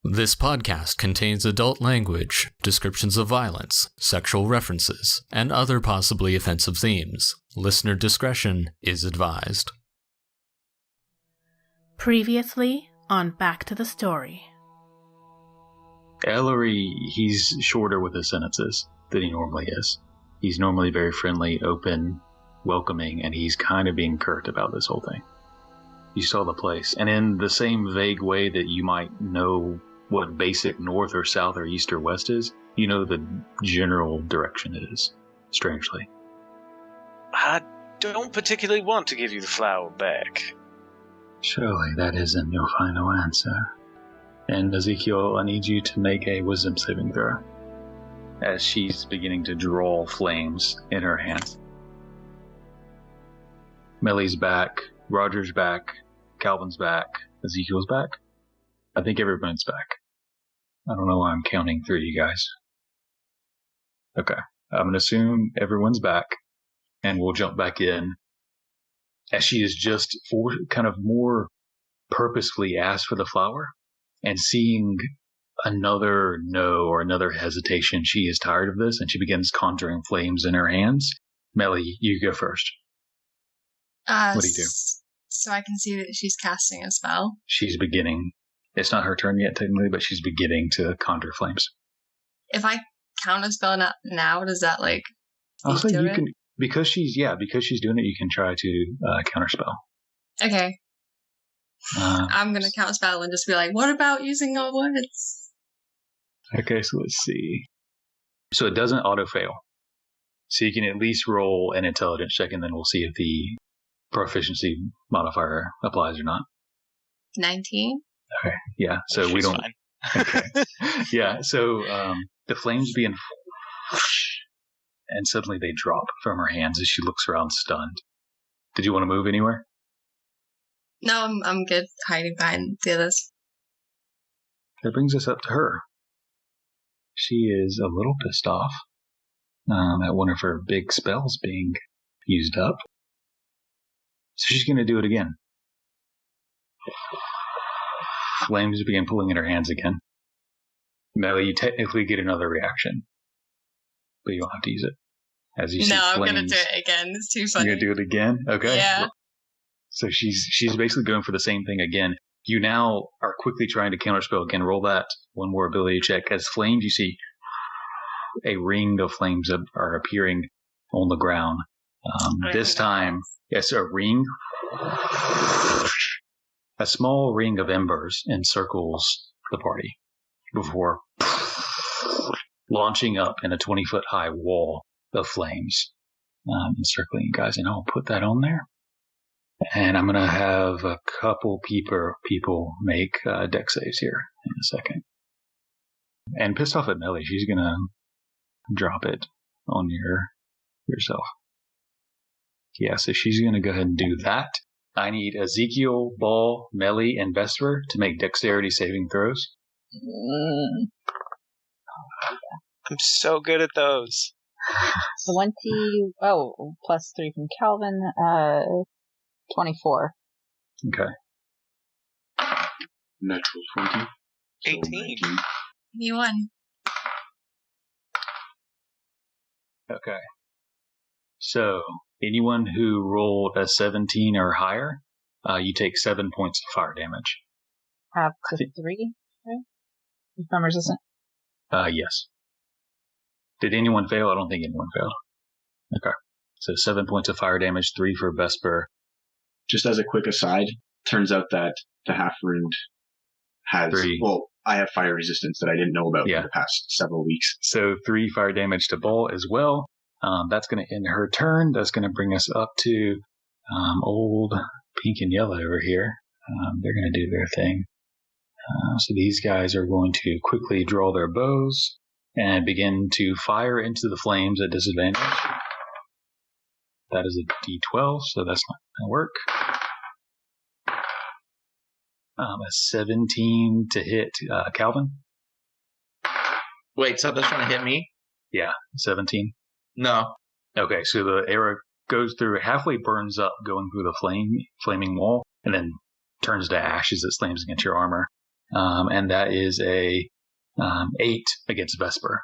This podcast contains adult language, descriptions of violence, sexual references, and other possibly offensive themes. Listener discretion is advised. Previously on Back to the Story. Ellory, he's shorter with his sentences than he normally is. He's normally very friendly, open, welcoming, and he's kind of being curt about this whole thing. You saw the place, and in the same vague way that you might know what basic north or south or east or west is, you know the general direction it is, strangely. I don't particularly want to give you the flower back. Surely that isn't your final answer. And Ezekiel, I need you to make a wisdom saving throw, as she's beginning to draw flames in her hand. Meli's back, Roger's back, Kalvyn's back, Ezekiel's back. I think everyone's back. I don't know why I'm counting through you guys. Okay, I'm going to assume everyone's back, and we'll jump back in. As she is just kind of more purposefully asked for the flower, and seeing another no or another hesitation, she is tired of this, and she begins conjuring flames in her hands. Meli, you go first. What do you do? So I can see that she's casting a spell. She's beginning. It's not her turn yet, technically, but she's beginning to conjure flames. If I count a spell now, does that Also, you can, because she's doing it, you can try to counterspell. Okay. I'm going to counterspell and just be like, what about using our words? Okay, so let's see. So it doesn't auto-fail. So you can at least roll an intelligence check, and then we'll see if the proficiency modifier applies or not. 19? Okay, yeah, so we don't... Fine. Okay. Yeah, so the flames begin, and suddenly they drop from her hands as she looks around stunned. Did you want to move anywhere? No, I'm good hiding behind the others. That brings us up to her. She is a little pissed off at one of her big spells being used up. So she's going to do it again. Flames begin pulling in her hands again. Meli, you technically get another reaction, but you don't have to use it. As you see I'm flames, going to do it again. It's too funny. You're going to do it again? Okay. Yeah. So she's basically going for the same thing again. You now are quickly trying to counterspell again. Roll that one more ability check. As flames, you see a ring of flames are appearing on the ground. This time, yes, a ring. A small ring of embers encircles the party before launching up in a 20-foot high wall of flames encircling you guys. And I'll put that on there. And I'm going to have a couple people make dex saves here in a second. And pissed off at Meli, she's going to drop it on yourself. Yeah, so she's going to go ahead and do that. I need Ezekiel, Ball, Meli, and Vesper to make dexterity saving throws. I'm so good at those. plus 3 from Kalvyn, 24. Okay. Natural 20. 18. You won. Okay. So, anyone who rolled a 17 or higher, you take 7 points of fire damage. Up to 3, right? If I'm resistant. Yes. Did anyone fail? I don't think anyone failed. Okay. So 7 points of fire damage, 3 for Vesper. Just as a quick aside, turns out that the half-rune has... 3. Well, I have fire resistance that I didn't know about Yeah. for the past several weeks. So 3 fire damage to Ball as well. That's going to end her turn. That's going to bring us up to old pink and yellow over here. They're going to do their thing. So these guys are going to quickly draw their bows and begin to fire into the flames at disadvantage. That is a D12, so that's not going to work. A 17 to hit Kalvyn. Wait, so that's going to hit me? Yeah, 17. No. Okay, so the arrow goes through, halfway burns up, going through the flaming wall, and then turns to ash as it slams against your armor. And that is a 8 against Vesper.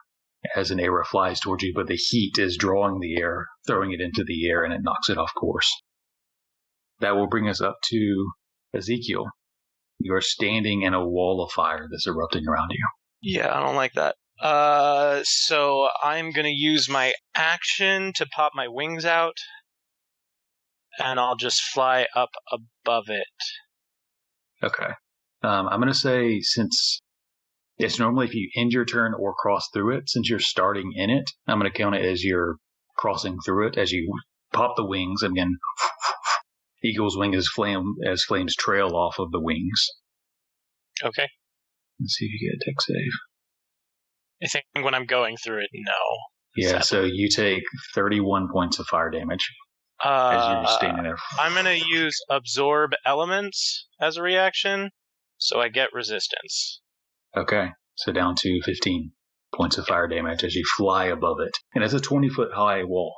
As an arrow flies towards you, but the heat is drawing the air, throwing it into the air, and it knocks it off course. That will bring us up to Ezekiel. You are standing in a wall of fire that's erupting around you. Yeah, I don't like that. So I'm going to use my action to pop my wings out, and I'll just fly up above it. Okay. I'm going to say, since it's normally if you end your turn or cross through it, since you're starting in it, I'm going to count it as you're crossing through it. As you pop the wings, and again, Eagle's wing as flames trail off of the wings. Okay. Let's see if you get a dex save. I think when I'm going through it, no. Yeah, Sadly. so you take 31 points of fire damage as you're standing there. I'm going to use Absorb Elements as a reaction, so I get resistance. Okay, so down to 15 points of fire damage as you fly above it. And it's a 20-foot high wall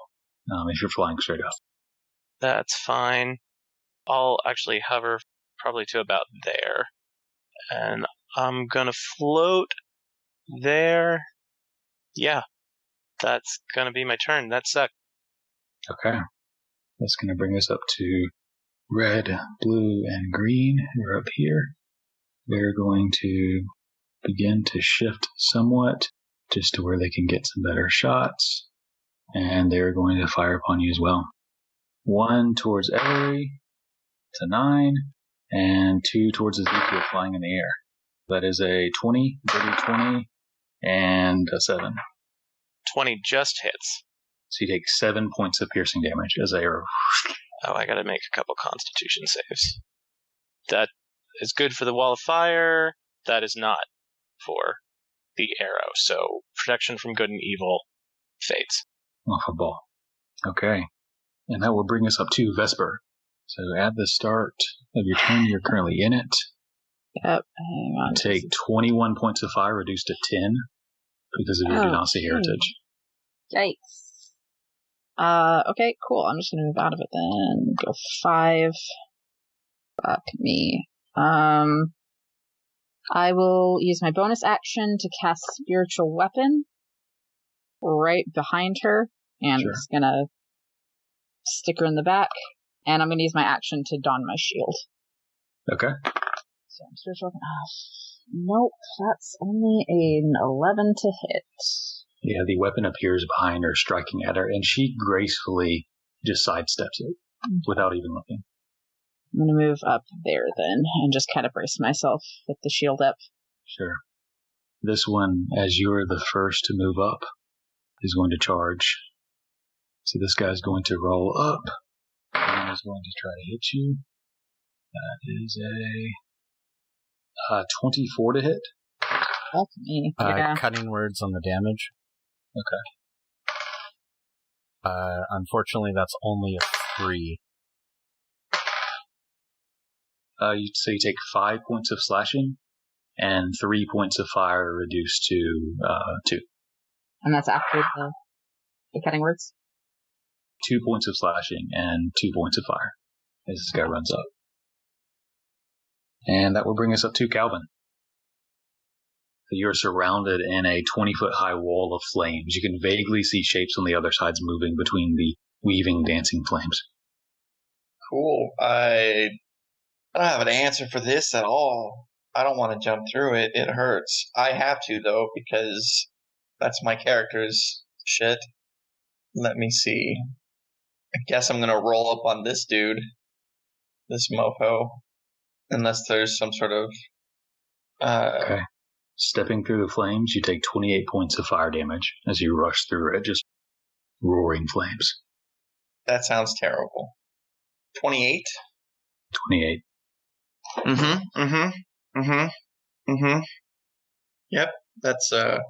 if you're flying straight up. That's fine. I'll actually hover probably to about there. And I'm going to float there. Yeah, that's going to be my turn. That sucked. Okay. That's going to bring us up to red, blue, and green. We're up here. They're going to begin to shift somewhat just to where they can get some better shots. And they're going to fire upon you as well. 1 towards Ellory to 9, and 2 towards Ezekiel flying in the air. That is a 20, dirty 20, and a 7. 20 just hits. So you take 7 points of piercing damage as they are. Oh, I gotta make a couple Constitution saves. That is good for the wall of fire. That is not for the arrow. So protection from good and evil fades. Off a ball. Okay. And that will bring us up to Vesper. So at the start of your turn, you're currently in it. Yep. Hang on. Take 21 points of fire, reduced to 10 because of your Genasi heritage. Yikes. Okay, cool. I'm just gonna move out of it then. Go 5. Fuck me. I will use my bonus action to cast Spiritual Weapon right behind her, and Sure. I'm just gonna stick her in the back, and I'm gonna use my action to don my shield. Okay. So Spiritual Weapon. Nope, that's only an 11 to hit. Yeah, the weapon appears behind her, striking at her, and she gracefully just sidesteps it without even looking. I'm gonna move up there then, and just kind of brace myself with the shield up. Sure. This one, as you're the first to move up, is going to charge. So this guy's going to roll up, and is going to try to hit you. That is a 24 to hit. Fuck me. Yeah. Cutting words on the damage. Okay. Unfortunately, that's only a 3. So you take 5 points of slashing, and 3 points of fire reduced to 2. And that's after the cutting words? 2 points of slashing and 2 points of fire as this guy runs up. And that will bring us up to Kalvyn. So you're surrounded in a 20-foot high wall of flames. You can vaguely see shapes on the other sides moving between the weaving, dancing flames. Cool. I don't have an answer for this at all. I don't want to jump through it. It hurts. I have to, though, because that's my character's shit. Let me see. I guess I'm going to roll up on this dude. This mofo. Unless there's some sort of... Okay. Stepping through the flames, you take 28 points of fire damage as you rush through it, just roaring flames. That sounds terrible. 28? 28. Yep, that's, are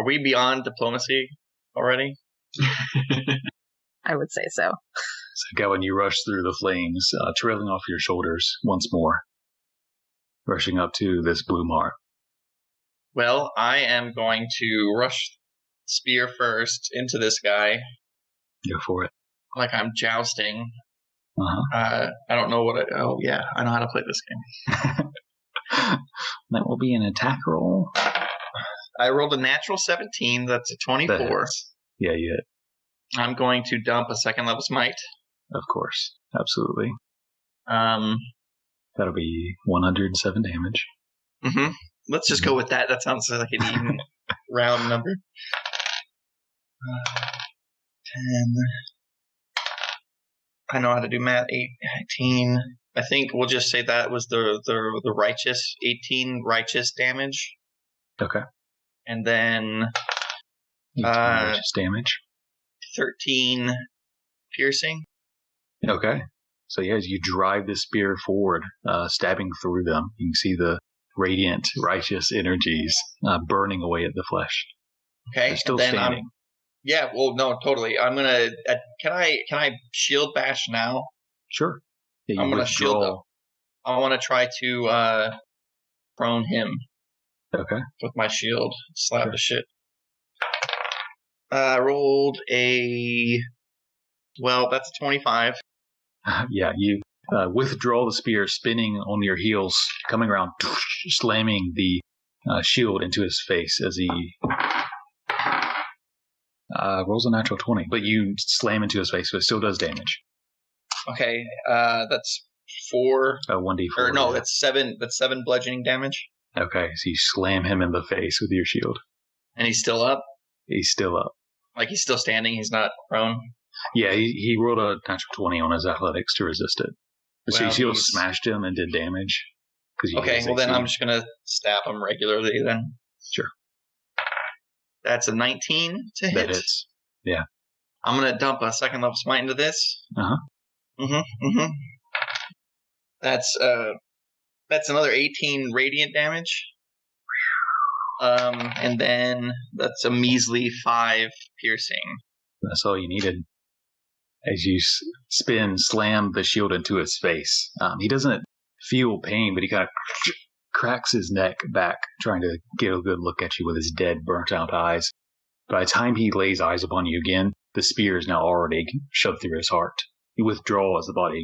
we beyond diplomacy already? I would say so. So, Kalvyn, you rush through the flames, trailing off your shoulders once more, rushing up to this blue mark. Well, I am going to rush spear first into this guy. Go for it. Like I'm jousting. Uh-huh. I don't know what oh yeah, I know how to play this game. That will be an attack roll. I rolled a natural 17. That's a 24. Yeah, you hit. I'm going to dump a second level smite. Of course. Absolutely. That'll be 107 damage. Mm-hmm. Let's just go with that. That sounds like an even round number. 10. I know how to do math. 18. I think we'll just say that was the righteous 18 righteous damage. Okay. And then righteous damage. 13 piercing. Okay. So yeah, as you drive the spear forward, stabbing through them, you can see the radiant righteous energies burning away at the flesh. Okay. They're still standing. Yeah, well, no, totally. I'm gonna. Can I shield bash now? Sure. Yeah, I'm gonna shield him. I want to try to prone him. Okay. With my shield, slap the shit. I rolled a. Well, that's a 25. Yeah, you withdraw the spear, spinning on your heels, coming around, slamming the shield into his face as he. Rolls a natural 20, but you slam into his face, so it still does damage. Okay, that's 4. 1d4. Or no, that's 7. That's 7 bludgeoning damage. Okay, so you slam him in the face with your shield. And he's still up? He's still up. Like he's still standing, he's not prone? Yeah, he rolled a natural 20 on his athletics to resist it. So your shield smashed him and did damage. Okay, well then I'm just going to stab him regularly then. Sure. That's a 19 to hit. That hits. Yeah. I'm going to dump a second level smite into this. That's another 18 radiant damage. And then that's a measly 5 piercing. That's all you needed. As you slam the shield into his face. He doesn't feel pain, but he kind of cracks his neck back, trying to get a good look at you with his dead, burnt-out eyes. By the time he lays eyes upon you again, the spear is now already shoved through his heart. He withdraws, the body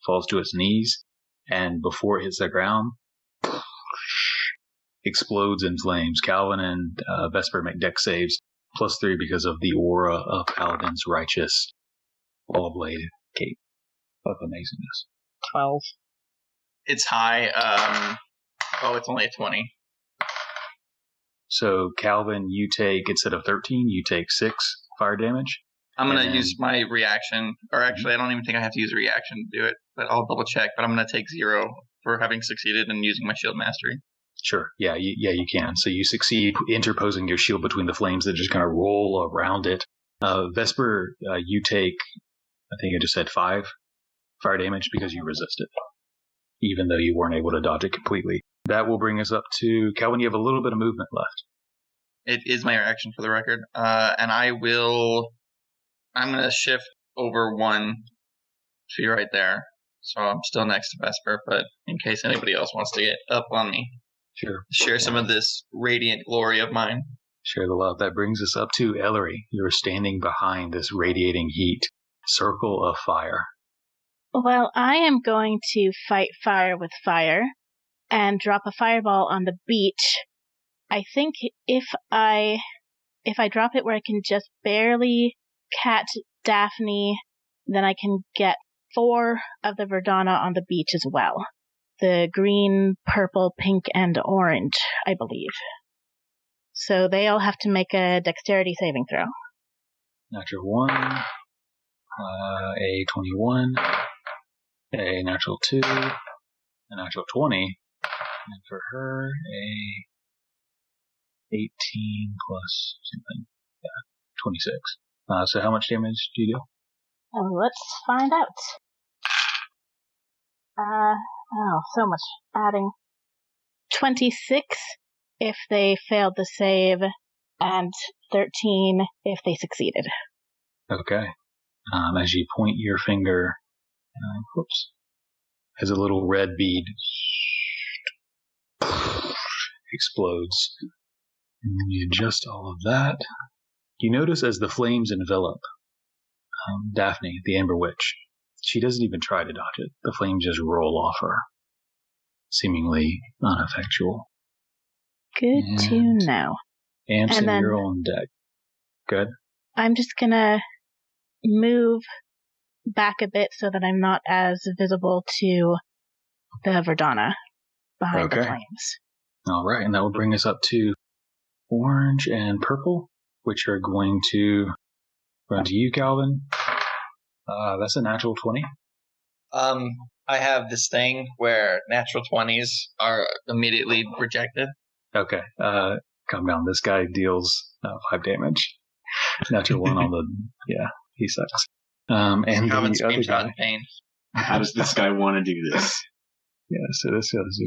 falls to its knees, and before it hits the ground, explodes in flames. Kalvyn and Vesper make dex saves, +3 because of the aura of Paladin's righteous all-blade cape of amazingness. 12. It's high. It's only a 20. So, Kalvyn, you take, instead of 13, you take 6 fire damage. I'm going to use my reaction, or actually, I don't even think I have to use a reaction to do it, but I'll double check. But I'm going to take 0 for having succeeded in using my shield mastery. Sure. Yeah, you can. So you succeed interposing your shield between the flames that just kind of roll around it. Vesper, you take, I think I just said 5 fire damage because you resisted, even though you weren't able to dodge it completely. That will bring us up to Kalvyn. You have a little bit of movement left. It is my reaction for the record. And I'm going to shift over 1 to be right there. So I'm still next to Vesper, but in case anybody else wants to get up on me. Sure. Share some of this radiant glory of mine. Share the love. That brings us up to Ellory. You're standing behind this radiating heat circle of fire. Well, I am going to fight fire with fire and drop a fireball on the beach. I think if I drop it where I can just barely catch Daphne, then I can get 4 of the Verdana on the beach as well. The green, purple, pink, and orange, I believe. So they all have to make a dexterity saving throw. Natural 1, a 21, a natural 2, a natural 20, and for her, a 18 plus something. Yeah, 26. So how much damage do you do? Let's find out. So much. Adding 26 if they failed the save, and 13 if they succeeded. Okay. As you point your finger, as a little red bead explodes. And you adjust all of that. You notice as the flames envelop Daphne, the Amber Witch, she doesn't even try to dodge it. The flames just roll off her. seemingly ineffectual. Good to know. Amsen, And then- you're on deck. Good. I'm just gonna move back a bit so that I'm not as visible to the Verdana behind the Okay. flames. All right, and that will bring us up to orange and purple, which are going to run to you, Kalvyn. That's a natural 20. I have this thing where natural 20s are immediately rejected. Okay, calm down. This guy deals 5 damage. Natural 1 on the... Yeah, he sucks. And Calvin the other screams out guy... in pain. How does this guy want to do this? Yeah, so this guy's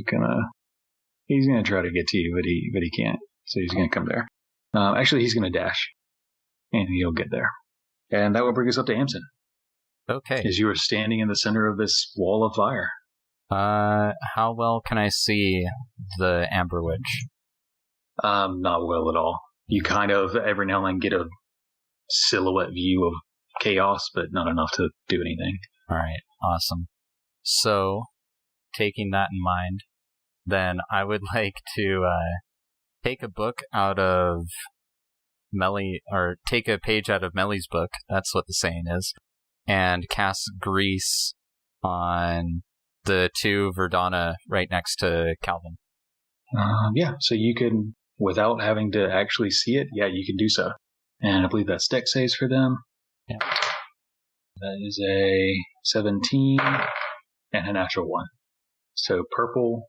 he's gonna try to get to you, but he can't. So he's gonna come there. Actually, he's gonna dash, and he'll get there. And that will bring us up to Amsen. Okay. As you are standing in the center of this wall of fire. How well can I see the Amber Witch? Not well at all. You kind of every now and then get a silhouette view of chaos, but not enough to do anything. All right, awesome. So, taking that in mind, then I would like to take a book out of Meli, or take a page out of Meli's book, that's what the saying is, and cast Grease on the 2 Verdana right next to Kalvyn. Yeah, so you can, without having to actually see it, yeah, you can do so. And I believe that's dex saves for them. Yeah. That is a 17 and a natural 1. So purple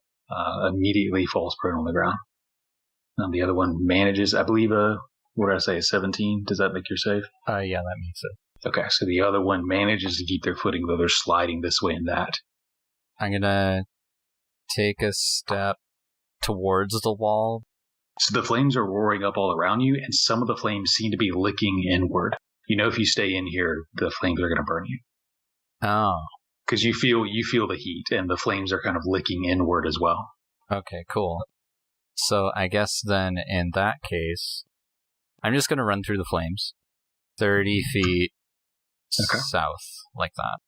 immediately falls prone on the ground. The other one manages, I believe, what did I say, a 17? Does that make your save? Yeah, that makes it. Okay, so the other one manages to keep their footing, though they're sliding this way and that. I'm gonna take a step towards the wall. So the flames are roaring up all around you, and some of the flames seem to be licking inward. You know, if you stay in here, the flames are going to burn you. Oh. Because you feel the heat, and the flames are kind of licking inward as well. Okay, cool. So I guess then, in that case, I'm just gonna run through the flames. 30 feet south, like that.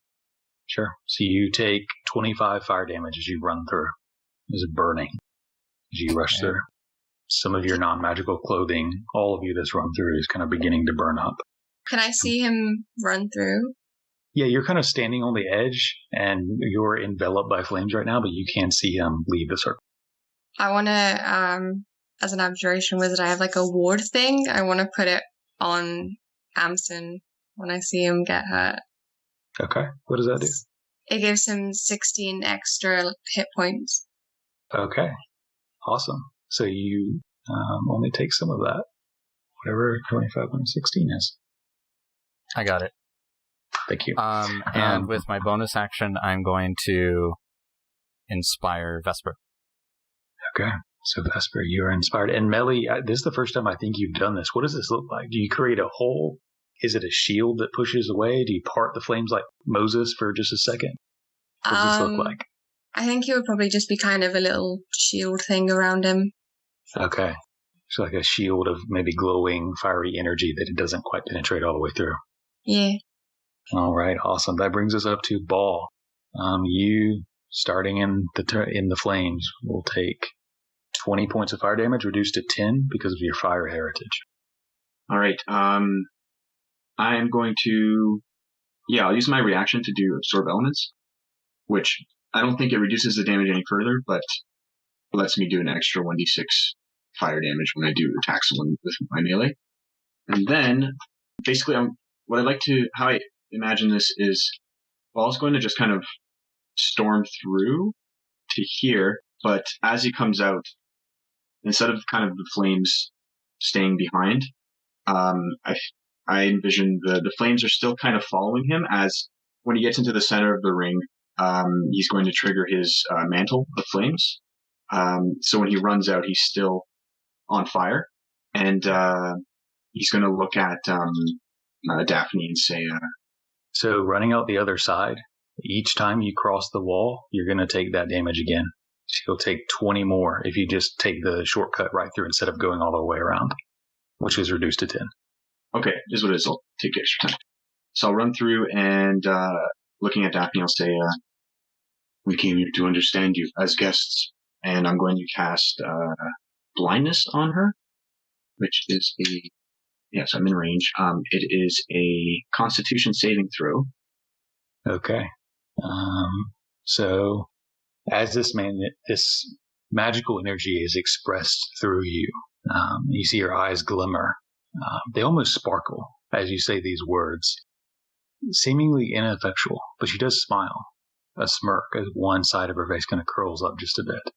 Sure. So you take 25 fire damage as you run through. There's burning as you rush through. Some of your non-magical clothing, all of you that's run through, is kind of beginning to burn up. Can I see him run through? Yeah, you're kind of standing on the edge, and you're enveloped by flames right now, but you can see him leave the circle. I want to, as an abjuration wizard, I have like a ward thing. I want to put it on Amsen when I see him get hurt. Okay. What does that do? It gives him 16 extra hit points. Okay. Awesome. So you only take some of that. Whatever 25 minus 16 is. I got it. Thank you. And with my bonus action, I'm going to inspire Vesper. Okay. So Vesper, you are inspired. And Meli, this is the first time I think you've done this. What does this look like? Do you create a hole? Is it a shield that pushes away? Do you part the flames like Moses for just a second? What does this look like? I think it would probably just be kind of a little shield thing around him. Okay. So like a shield of maybe glowing, fiery energy that it doesn't quite penetrate all the way through. Yeah. All right. Awesome. That brings us up to Ball. You, starting in the flames, will take 20 points of fire damage, reduced to 10 because of your fire heritage. All right. I am going to... Yeah, I'll use my reaction to do Absorb Elements, which I don't think it reduces the damage any further, but it lets me do an extra 1d6 fire damage when I do attack someone with my melee. And then, basically, how I imagine this is, Ball's going to just kind of storm through to here, but as he comes out, instead of kind of the flames staying behind, I envision the flames are still kind of following him, as when he gets into the center of the ring, he's going to trigger his mantle of flames. So when he runs out, he's still on fire, and he's going to look at Daphne and say... So running out the other side, each time you cross the wall, you're going to take that damage again. So you'll take 20 more if you just take the shortcut right through instead of going all the way around, which is reduced to 10. Okay, this is what it is. I'll take extra time. So I'll run through and looking at Daphne, I'll say, We came here to understand you as guests, and I'm going to cast blindness on her, which is yes, I'm in range. It is a Constitution saving throw. Okay. So, as this magical energy is expressed through you, you see her eyes glimmer. They almost sparkle as you say these words, seemingly ineffectual, but she does smile. A smirk as one side of her face kind of curls up just a bit.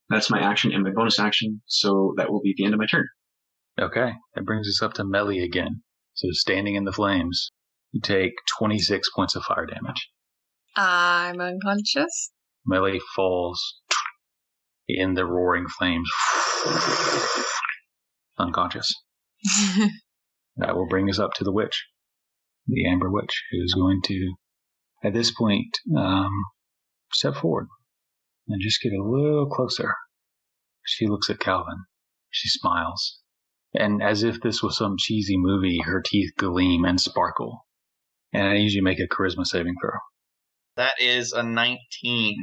That's my action and my bonus action, so that will be the end of my turn. Okay, that brings us up to Meli again. So standing in the flames, you take 26 points of fire damage. I'm unconscious. Meli falls in the roaring flames, unconscious. That will bring us up to the witch, the Amber Witch, who is going to, at this point, step forward and just get a little closer. She looks at Kalvyn. She smiles. And as if this was some cheesy movie, her teeth gleam and sparkle. And I need you to make a charisma saving throw. That is a 19.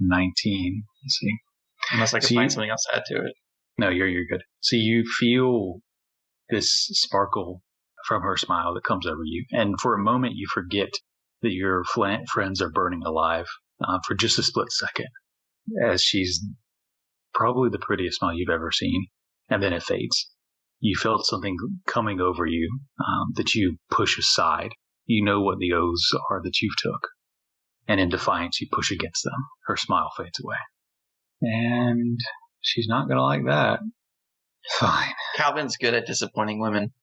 19. Let's see. Unless I can find something else to add to it. No, you're good. So you feel this sparkle from her smile that comes over you. And for a moment, you forget that your friends are burning alive for just a split second, as she's probably the prettiest smile you've ever seen. And then it fades. You felt something coming over you that you push aside. You know what the oaths are that you've took. And in defiance, you push against them. Her smile fades away. And she's not going to like that. Fine. Kalvyn's good at disappointing women.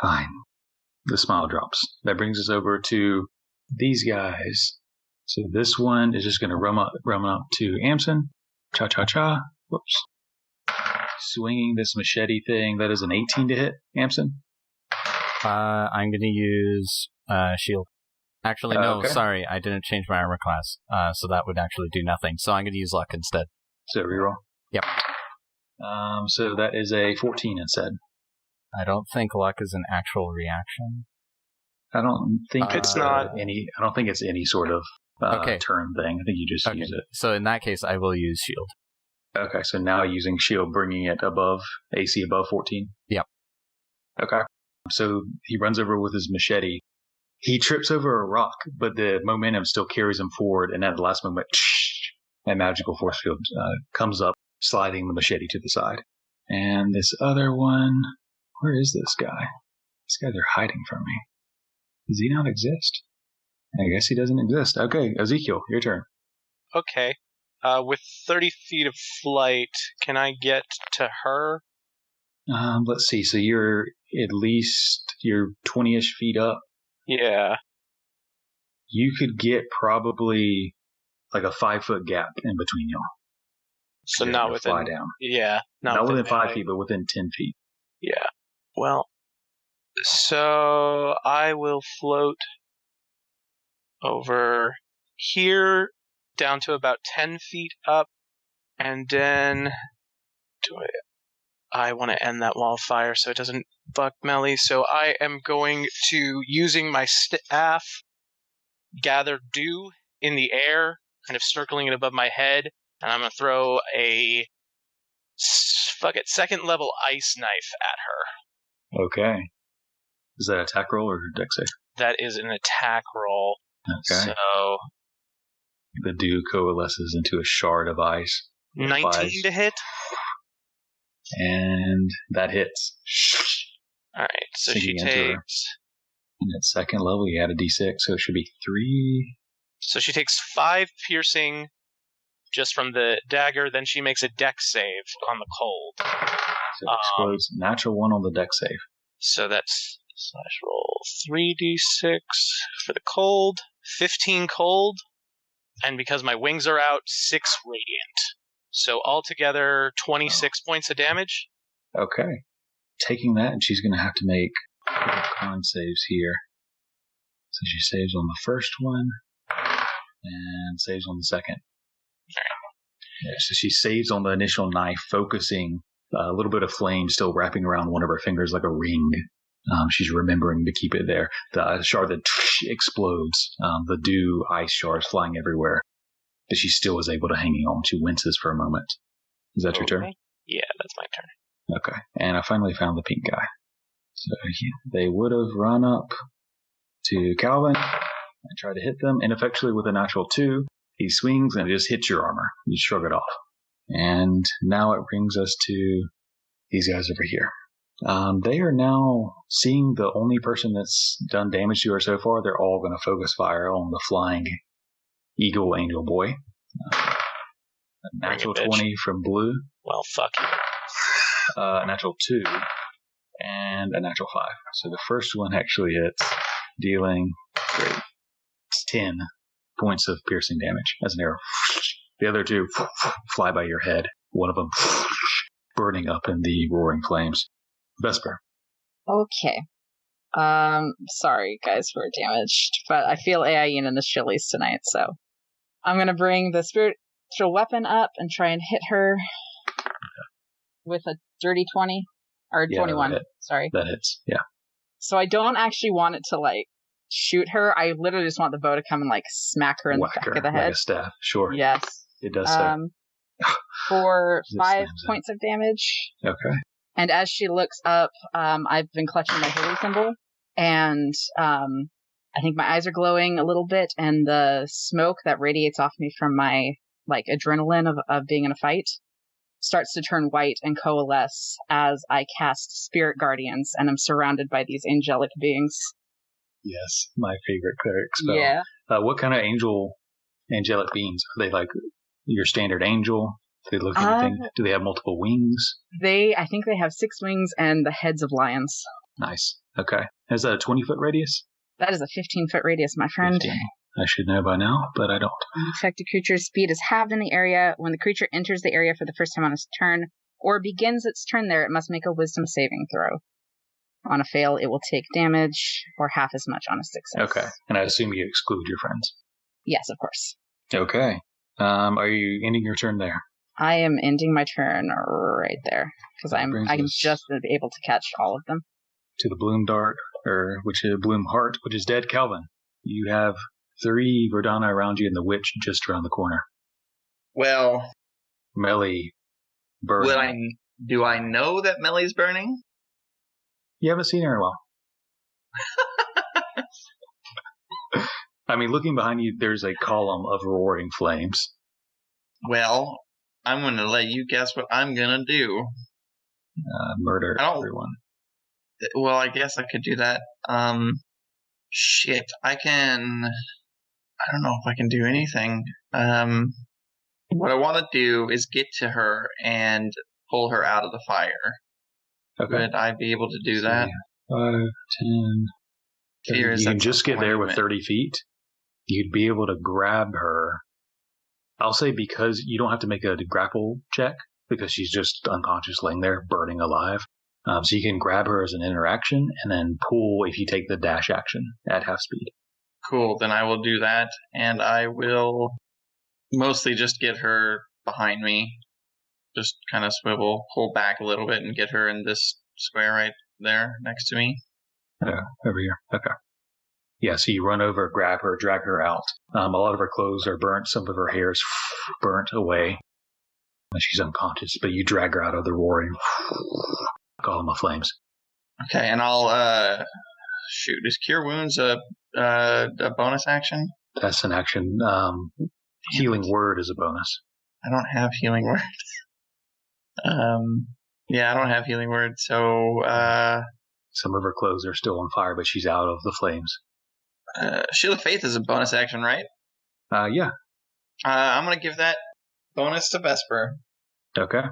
Fine. The smile drops. That brings us over to these guys. So this one is just going to run up to Amsen. Cha-cha-cha. Whoops. Swinging this machete thing. That is an 18 to hit, Amsen. I'm going to use shield. Actually, no, okay. Sorry. I didn't change my armor class, so that would actually do nothing. So I'm going to use luck instead. So reroll? Yep. So that is a 14 instead. I don't think luck is an actual reaction. I don't think it's not any. I don't think it's any sort of turn thing. I think you just use it. So in that case, I will use shield. Okay, so now using shield, bringing it above AC above 14. Yep. Okay. So he runs over with his machete. He trips over a rock, but the momentum still carries him forward. And at the last moment, that magical force field comes up, sliding the machete to the side. And this other one, where is this guy? These guys are hiding from me. Does he not exist? I guess he doesn't exist. Okay, Ezekiel, your turn. Okay. With 30 feet of flight, can I get to her? Let's see. So you're 20-ish feet up. Yeah. You could get probably like a 5-foot gap in between y'all. So not within. Fly down. Yeah. Not within 5 feet, but within 10 feet. Yeah. Well, so I will float over here down to about 10 feet up, and then I want to end that wall of fire so it doesn't buck Meli, so I am going to, using my staff, gather dew in the air, kind of circling it above my head, and I'm going to throw a second level ice knife at her. Okay. Is that attack roll or dex save? That is an attack roll. Okay. So the dew coalesces into a shard of ice. 19 to hit. And that hits. Alright, so she takes... And at second level, you add a d6, so it should be 3. So she takes 5 piercing just from the dagger, then she makes a dex save on the cold. So it explodes. Natural 1 on the dex save. So that's /roll 3d6 for the cold, 15 cold, and because my wings are out, 6 radiant. So altogether, 26 points of damage. Okay. Taking that, and she's going to have to make con saves here. So she saves on the first one, and saves on the second. Yeah, so she saves on the initial knife, focusing a little bit of flame still wrapping around one of her fingers like a ring. She's remembering to keep it there. The shard that explodes, the dew ice shards flying everywhere. But she still is able to hang on. She winces for a moment. Is that your turn? Yeah, that's my turn. Okay. And I finally found the pink guy. So they would have run up to Kalvyn and tried to hit them ineffectually with a natural 2. He swings and it just hits your armor. You shrug it off. And now it brings us to these guys over here. They are now seeing the only person that's done damage to her so far. They're all going to focus fire on the flying eagle angel boy. A natural 20 from blue. Well, fuck you. A natural 2 and a natural 5. So the first one actually hits, dealing 10 points of piercing damage as an arrow. The other 2 fly by your head. One of them burning up in the roaring flames. Vesper. Okay. Sorry, guys, for damaged, but I feel Aiene in the chilies tonight, so I'm going to bring the spiritual weapon up and try and hit her with a dirty 20, or 21, sorry. That hits, yeah. So I don't actually want it to, shoot her. I literally just want the bow to come and, smack her in the back of the head. Like a staff, sure. Yes. It does so. For 5 points of damage. Okay. And as she looks up, I've been clutching my holy symbol, and I think my eyes are glowing a little bit, and the smoke that radiates off me from my adrenaline of being in a fight starts to turn white and coalesce as I cast Spirit Guardians, and I'm surrounded by these angelic beings. Yes, my favorite cleric spell. Yeah. What kind of angelic beings? Are they your standard angel? Do they look anything? Do they have multiple wings? I think they have 6 wings and the heads of lions. Nice. Okay. Is that a 20-foot radius? That is a 15-foot radius, my friend. 15. I should know by now, but I don't. Affected creature's speed is halved in the area. When the creature enters the area for the first time on its turn, or begins its turn there, it must make a wisdom saving throw. On a fail, it will take damage, or half as much on a success. Okay. And I assume you exclude your friends. Yes, of course. Okay. Are you ending your turn there? I am ending my turn right there, because I'm just able to catch all of them. To the bloom dart, which is bloom heart, which is dead. Kalvyn, you have 3 Verdana around you and the witch just around the corner. Well, Meli burning. Do I know that Meli's burning? You haven't seen her in a while. I mean, looking behind you, there's a column of roaring flames. Well, I'm going to let you guess what I'm going to do. Murder everyone. Well, I guess I could do that. Shit, I don't know if I can do anything. What I want to do is get to her and pull her out of the fire. Okay. Would I be able to do that? 5, 10... You can just get there with 30 feet. You'd be able to grab her. I'll say because you don't have to make a grapple check because she's just unconscious laying there burning alive. So you can grab her as an interaction and then pull if you take the dash action at half speed. Cool, then I will do that, and I will mostly just get her behind me. Just kind of swivel, pull back a little bit, and get her in this square right there next to me. Over here. Okay. Yeah, so you run over, grab her, drag her out. A lot of her clothes are burnt. Some of her hair is burnt away. And she's unconscious, but you drag her out of the roaring column of flames. Okay, and I'll, shoot, is Cure Wounds a bonus action? That's an action. Healing Word is a bonus. I don't have Healing Word. Yeah, I don't have Healing Word, so, some of her clothes are still on fire, but she's out of the flames. Shield of Faith is a bonus action, right? Yeah. I'm going to give that bonus to Vesper. Okay.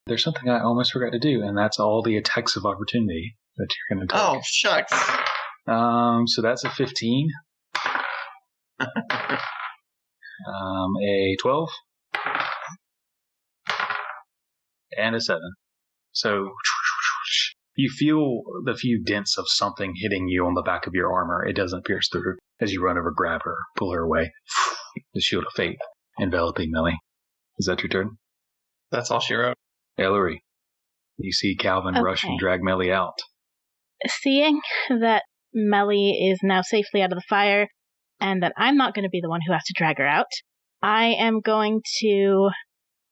There's something I almost forgot to do, and that's all the attacks of opportunity that you're going to take. Oh, shucks. So that's a 15. A 12. And a 7. So you feel the few dents of something hitting you on the back of your armor. It doesn't pierce through. As you run over, grab her, pull her away. The Shield of Fate enveloping Meli. Is that your turn? That's all she wrote. Ellory, you see Kalvyn rush and drag Meli out. seeing that Meli is now safely out of the fire and that I'm not going to be the one who has to drag her out, I am going to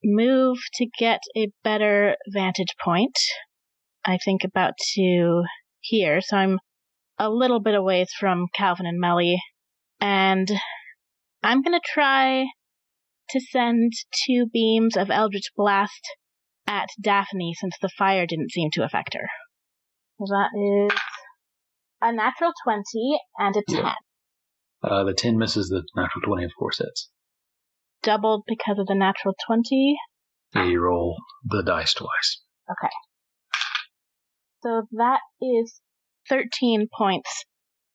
move to get a better vantage point. I think about to here, so I'm a little bit away from Kalvyn and Meli, and I'm going to try to send 2 beams of Eldritch Blast at Daphne since the fire didn't seem to affect her. That is a natural 20 and a 10. The 10 misses, the natural 20, of course, hits. Doubled because of the natural 20. Yeah, you roll the dice twice. Okay. So that is 13 points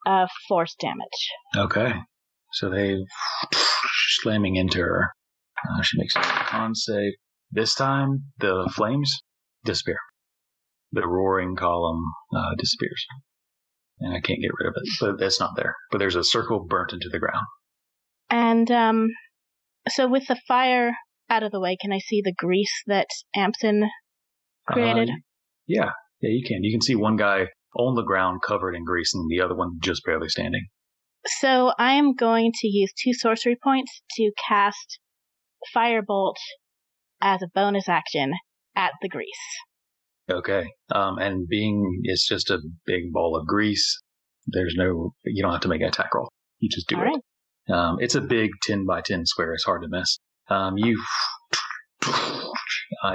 of force damage. Okay. So they slamming into her. She makes a con save. This time, the flames disappear. The roaring column disappears. And I can't get rid of it, but it's not there. But there's a circle burnt into the ground. And so with the fire out of the way, can I see the grease that Amsen created? Yeah, you can. You can see one guy on the ground covered in grease and the other one just barely standing. So I am going to use 2 sorcery points to cast Firebolt as a bonus action at the grease. Okay. And being it's just a big ball of grease, you don't have to make an attack roll. You just do All it. Right. It's a big 10 by 10 square. It's hard to miss.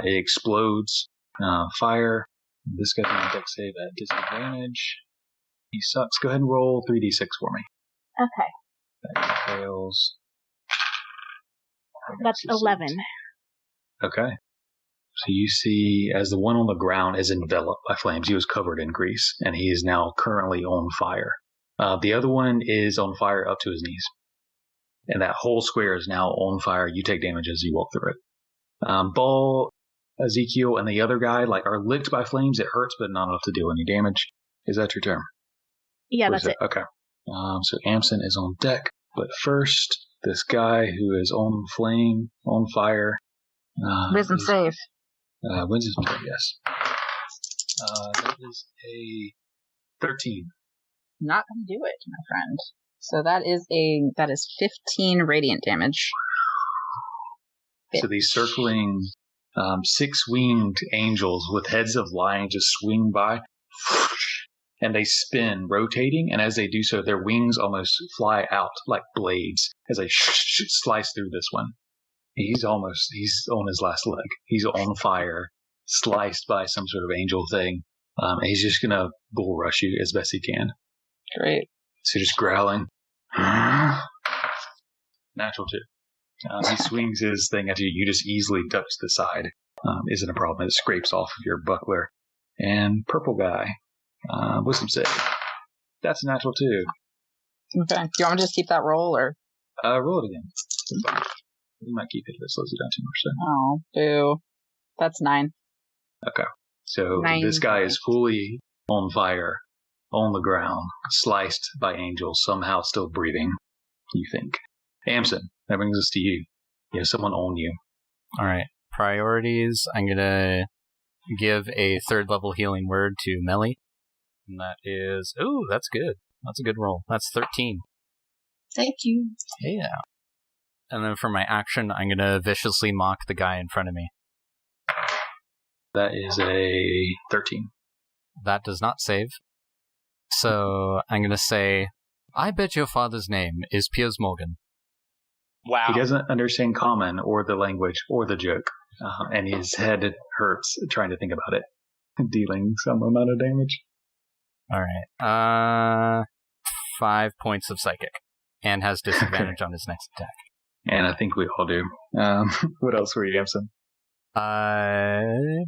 It explodes. Fire. This guy's on a deck save at disadvantage. He sucks. Go ahead and roll 3d6 for me. Okay. That fails. That's 11. Okay. So you see, as the one on the ground is enveloped by flames, he was covered in grease, and he is now currently on fire. The other one is on fire up to his knees. And that whole square is now on fire. You take damage as you walk through it. Ball, Ezekiel, and the other guy are licked by flames. It hurts, but not enough to do any damage. Is that your turn? Yeah, that's it. Okay. So Amsen is on deck, but first, this guy who is on fire. Wisdom save. Wisdom save, yes. That is a 13. Not gonna do it, my friend. So that is 15 radiant damage. So these circling 6-winged angels with heads of lion just swing by, and they spin, rotating, and as they do so, their wings almost fly out like blades as they slice through this one. He's on his last leg. He's on fire, sliced by some sort of angel thing, and he's just gonna bull rush you as best he can. Great. So just growling. Natural 2. He swings his thing at you. You just easily duck to the side. Isn't a problem. It scrapes off of your buckler. And purple guy. Wisdom save. That's a natural 2. Okay. Do you want me to just keep that roll, or? Roll it again. You might keep it if it slows you down too much. So. Oh, boo. That's 9. Okay. So 9. This guy is fully on fire, on the ground, sliced by angels, somehow still breathing, you think. Amsen, that brings us to you. You have someone on you. All right. Priorities. I'm going to give a 3rd level healing word to Meli. And that is... Ooh, that's good. That's a good roll. That's 13. Thank you. Yeah. And then for my action, I'm going to viciously mock the guy in front of me. That is a 13. That does not save. So I'm going to say, I bet your father's name is Piers Morgan. Wow. He doesn't understand common or the language or the joke. And his head hurts trying to think about it. Dealing some amount of damage. All right. 5 points of psychic. And has disadvantage on his next attack. And I think we all do. What else were you, Amsen? I'm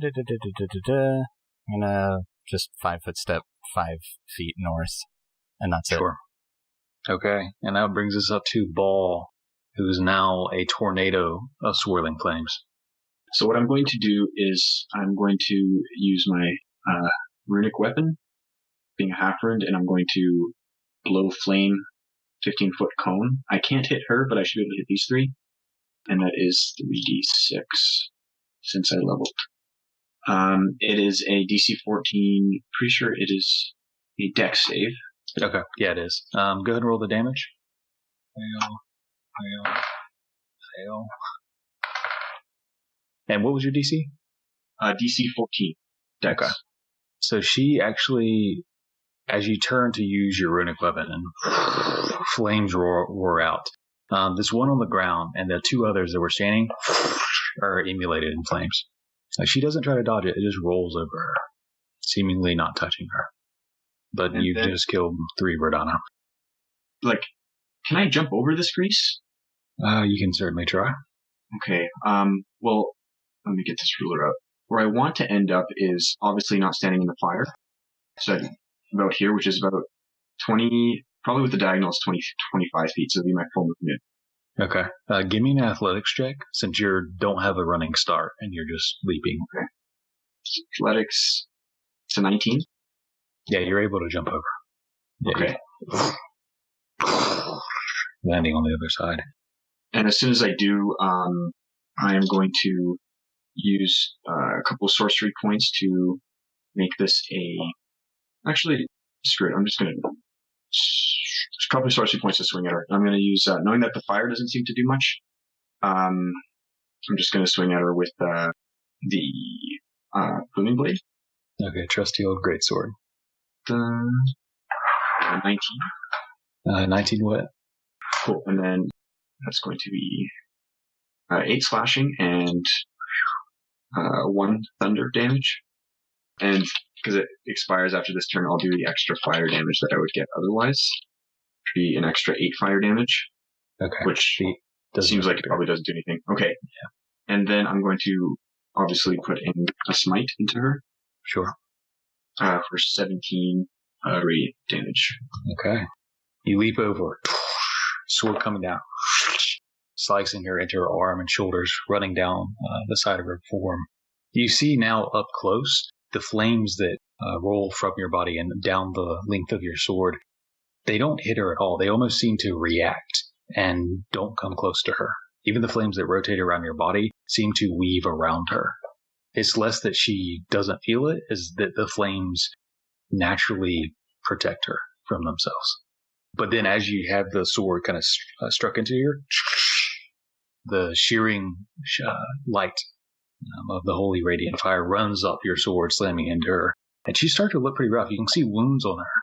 gonna just 5-foot step 5 feet north. And that's Sure. Okay. And that brings us up to Ball, who's now a tornado of swirling flames. So what I'm going to do is I'm going to use my runic weapon, being a half-rend, and I'm going to blow flame 15-foot cone. I can't hit her, but I should be able to hit these 3. And that is 3d6 since I leveled. It is a DC 14. Pretty sure it is a dex save. Okay, yeah, it is. Go ahead and roll the damage. Fail. And what was your DC? DC 14. Dex. Okay. So she actually, as you turn to use your runic weapon, and flames roar out. This one on the ground and the two others that were standing are emulated in flames. She doesn't try to dodge it; it just rolls over her, seemingly not touching her. But you just killed 3 Verdana. Like, can I jump over this grease? You can certainly try. Okay. Well, let me get this ruler out. Where I want to end up is obviously not standing in the fire. So about here, which is about 20, probably with the diagonal is 25 feet, so it'll be my full movement. Okay. Give me an athletics check, since you don't have a running start and you're just leaping. Okay. Athletics, it's a 19. Yeah, you're able to jump over. Yeah, okay. Landing on the other side. And as soon as I do, I am going to use a couple sorcery points to make this actually, screw it. I'm just going to... a couple of sorcery points to swing at her. I'm going to use, knowing that the fire doesn't seem to do much, I'm just going to swing at her with the booming blade. Okay, trusty old greatsword. 19. 19 what? Cool. And then that's going to be 8 slashing and 1 thunder damage. And because it expires after this turn, I'll do the extra fire damage that I would get otherwise. Be an extra 8 fire damage. Okay. Which seems like it probably doesn't do anything. Okay. Yeah. And then I'm going to obviously put in a smite into her. Sure. For 17 radiant damage. Okay. You leap over, sword coming down, slicing her into her arm and shoulders, running down the side of her form. You see now up close the flames that roll from your body and down the length of your sword. They don't hit her at all. They almost seem to react and don't come close to her. Even the flames that rotate around your body seem to weave around her. It's less that she doesn't feel it, is that the flames naturally protect her from themselves. But then as you have the sword kind of struck into her, the shearing light of the holy radiant fire runs up your sword, slamming into her. And she starts to look pretty rough. You can see wounds on her.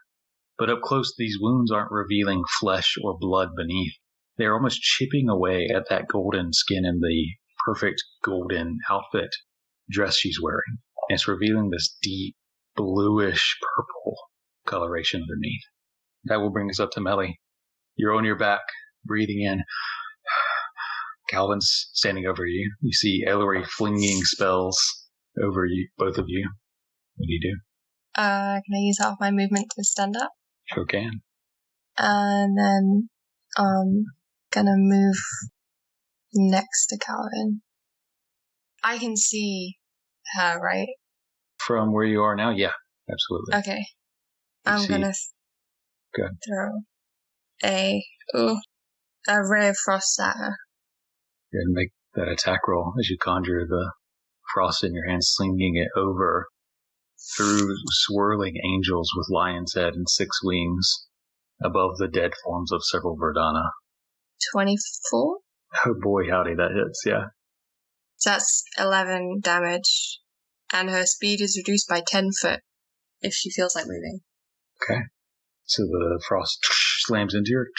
But up close, these wounds aren't revealing flesh or blood beneath. They're almost chipping away at that golden skin and the perfect golden outfit dress she's wearing. And it's revealing this deep, bluish purple coloration underneath. That will bring us up to Meli. You're on your back, breathing in. Kalvyn's standing over you. You see Ellory flinging spells over you, both of you. What do you do? Can I use half my movement to stand up? Sure can. And then gonna move next to Kalvyn. I can see her, right? From where you are now? Yeah, absolutely. Okay. I'm gonna throw a ray of frost at her. Go ahead and make that attack roll as you conjure the frost in your hand, slinging it over through swirling angels with lion's head and 6 wings above the dead forms of several Verdana. 24? Oh boy, howdy, that hits, yeah. So that's 11 damage, and her speed is reduced by 10 foot if she feels like moving. Okay. So the frost slams into her.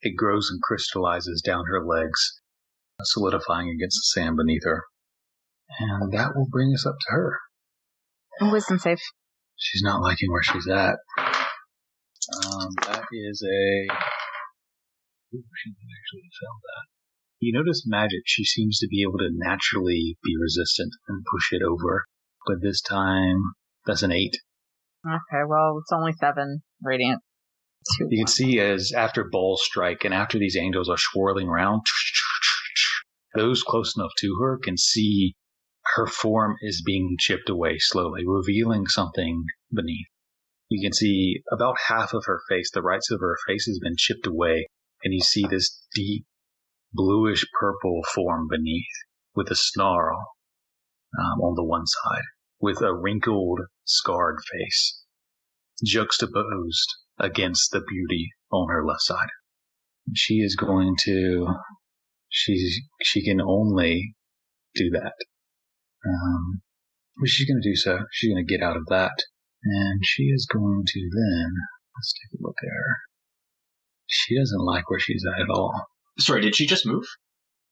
It grows and crystallizes down her legs, solidifying against the sand beneath her. And that will bring us up to her. Wisdom save. She's not liking where she's at. That is a... Ooh, she actually failed that. You notice magic. She seems to be able to naturally be resistant and push it over. But this time, that's an 8. Okay, well, it's only 7 radiant. You can see as after balls strike and after these angels are swirling around, those close enough to her can see her form is being chipped away slowly, revealing something beneath. You can see about half of her face, the right side of her face has been chipped away, and you see this deep bluish purple form beneath with a snarl on the one side, with a wrinkled, scarred face. juxtaposed against the beauty on her left side. She is going to... She can only do that. But she's going to do so. She's going to get out of that. And she is going to then... Let's take a look at her. She doesn't like where she's at all. Sorry, did she just move?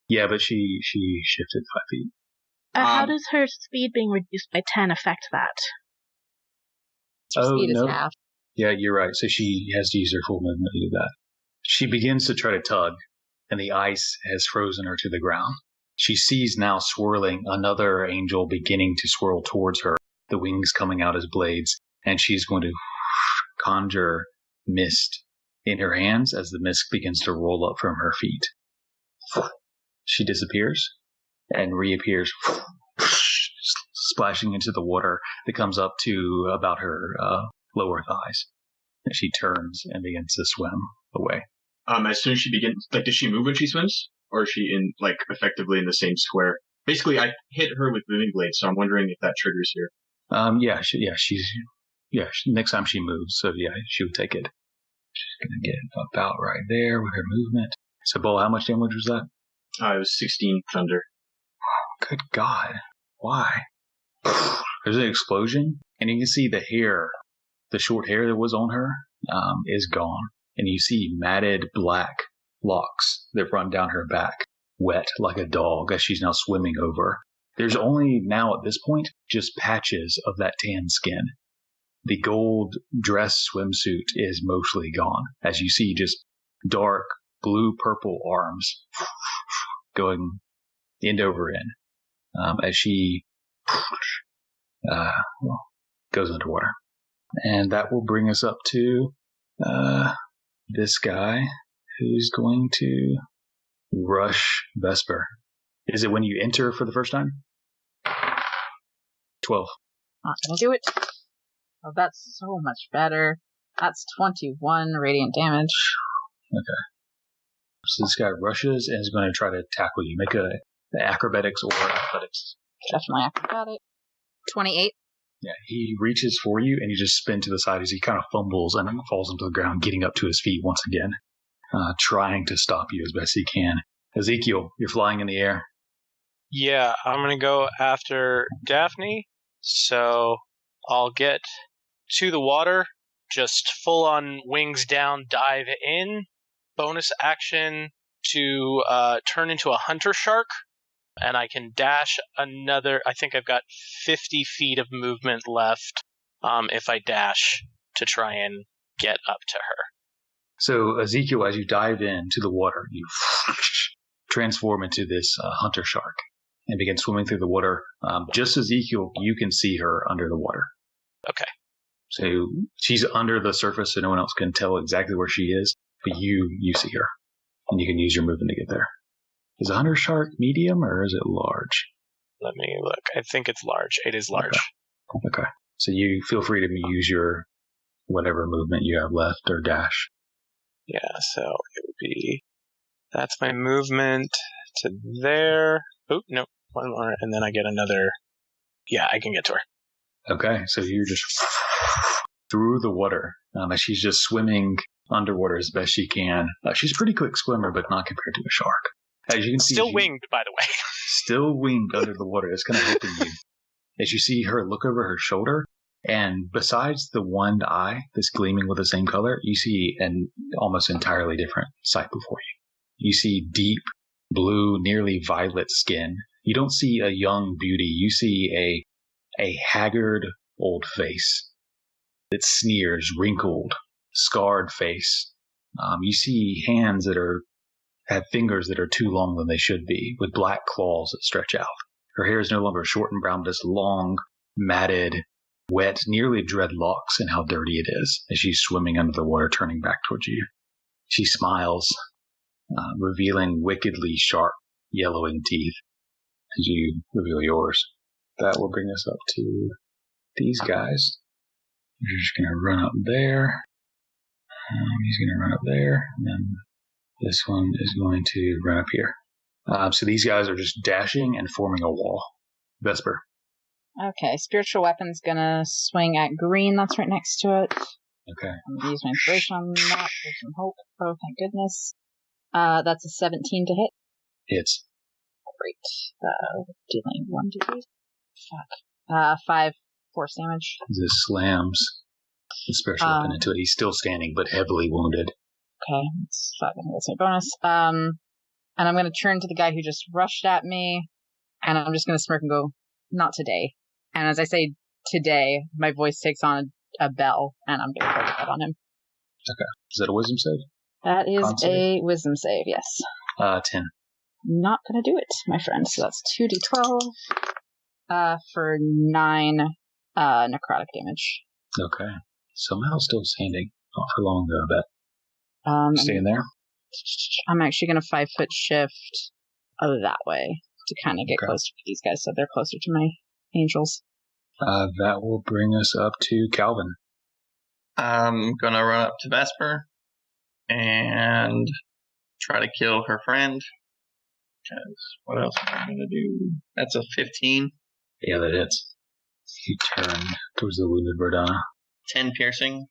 Yeah, but she shifted 5 feet. How does her speed being reduced by 10 affect that? Her speed is no. half. Yeah, you're right. So she has to use her full movement to do that. She begins to try to tug, and the ice has frozen her to the ground. She sees now swirling another angel beginning to swirl towards her, the wings coming out as blades, and she's going to conjure mist in her hands as the mist begins to roll up from her feet. She disappears and reappears, splashing into the water that comes up to about her lower thighs. And she turns and begins to swim away. As soon as she begins, does she move when she swims? Or is she effectively in the same square? Basically, I hit her with moving blade, so I'm wondering if that triggers here. Next time she moves, so yeah, she would take it. She's going to get about right there with her movement. So, Bull, how much damage was that? It was 16 thunder. Good God. Why? There's an explosion, and you can see the hair, the short hair that was on her, is gone. And you see matted black locks that run down her back, wet like a dog as she's now swimming over. There's only now at this point just patches of that tan skin. The gold dress swimsuit is mostly gone, as you see just dark blue-purple arms going end over end as she goes underwater. And that will bring us up to this guy who's going to rush Vesper. Is it when you enter for the first time? 12. Not gonna do it. Oh, that's so much better. That's 21 radiant damage. Okay. So this guy rushes and is going to try to tackle you. Make a acrobatics or athletics. Definitely acrobatic. 28. Yeah, he reaches for you and you just spin to the side as he kind of fumbles and falls into the ground, getting up to his feet once again, trying to stop you as best he can. Ezekiel, you're flying in the air. Yeah, I'm going to go after Daphne. So I'll get to the water, just full on wings down, dive in. Bonus action to turn into a hunter shark. And I can dash another, I think I've got 50 feet of movement left if I dash to try and get up to her. So, Ezekiel, as you dive into the water, you transform into this hunter shark and begin swimming through the water. Just Ezekiel, you can see her under the water. Okay. So, she's under the surface so no one else can tell exactly where she is, but you see her. And you can use your movement to get there. Is a hunter shark medium or is it large? Let me look. I think it's large. It is large. Okay. So you feel free to use your whatever movement you have left or dash. Yeah, so it would be... That's my movement to there. Oh, no. One more. And then I get another... Yeah, I can get to her. Okay. So you're just through the water. As she's just swimming underwater as best she can. She's a pretty quick swimmer, but not compared to a shark. As you can see, still winged, by the way. Still winged under the water. It's kind of helping you. As you see her look over her shoulder, and besides the one eye that's gleaming with the same color, you see an almost entirely different sight before you. You see deep blue, nearly violet skin. You don't see a young beauty. You see a haggard old face that sneers, wrinkled, scarred face. You see hands that have fingers that are too long than they should be, with black claws that stretch out. Her hair is no longer short and brown, but it's long, matted, wet, nearly dreadlocks, and how dirty it is as she's swimming under the water, turning back towards you. She smiles, revealing wickedly sharp, yellowing teeth as you reveal yours. That will bring us up to these guys. You're just going to run up there. He's going to run up there, and then this one is going to run up here. So these guys are just dashing and forming a wall. Vesper. Okay, spiritual weapon's gonna swing at green. That's right next to it. Okay. I'm gonna use my inspiration on that for some hope. Oh, thank goodness. That's a 17 to hit. Hits. Great. Dealing 1d8. Fuck. 5 force damage. This slams the spiritual weapon into it. He's still standing, but heavily wounded. Okay, it's fucking that's my bonus. And I'm gonna turn to the guy who just rushed at me, and I'm just gonna smirk and go, "Not today." And as I say "today," my voice takes on a bell, and I'm gonna focus that on him. Okay. Is that a wisdom save? That is a wisdom save, yes. 10. Not gonna do it, my friend. So that's 2d12 for 9 necrotic damage. Okay. Somehow still standing. Not for long, though, I bet. Staying there? I'm actually going to 5-foot shift that way to kind of get closer to these guys so they're closer to my angels. That will bring us up to Kalvyn. I'm going to run up to Vesper and try to kill her friend. Because what else am I going to do? That's a 15. Yeah, that hits. You turn towards the wounded Verdana. 10 piercing.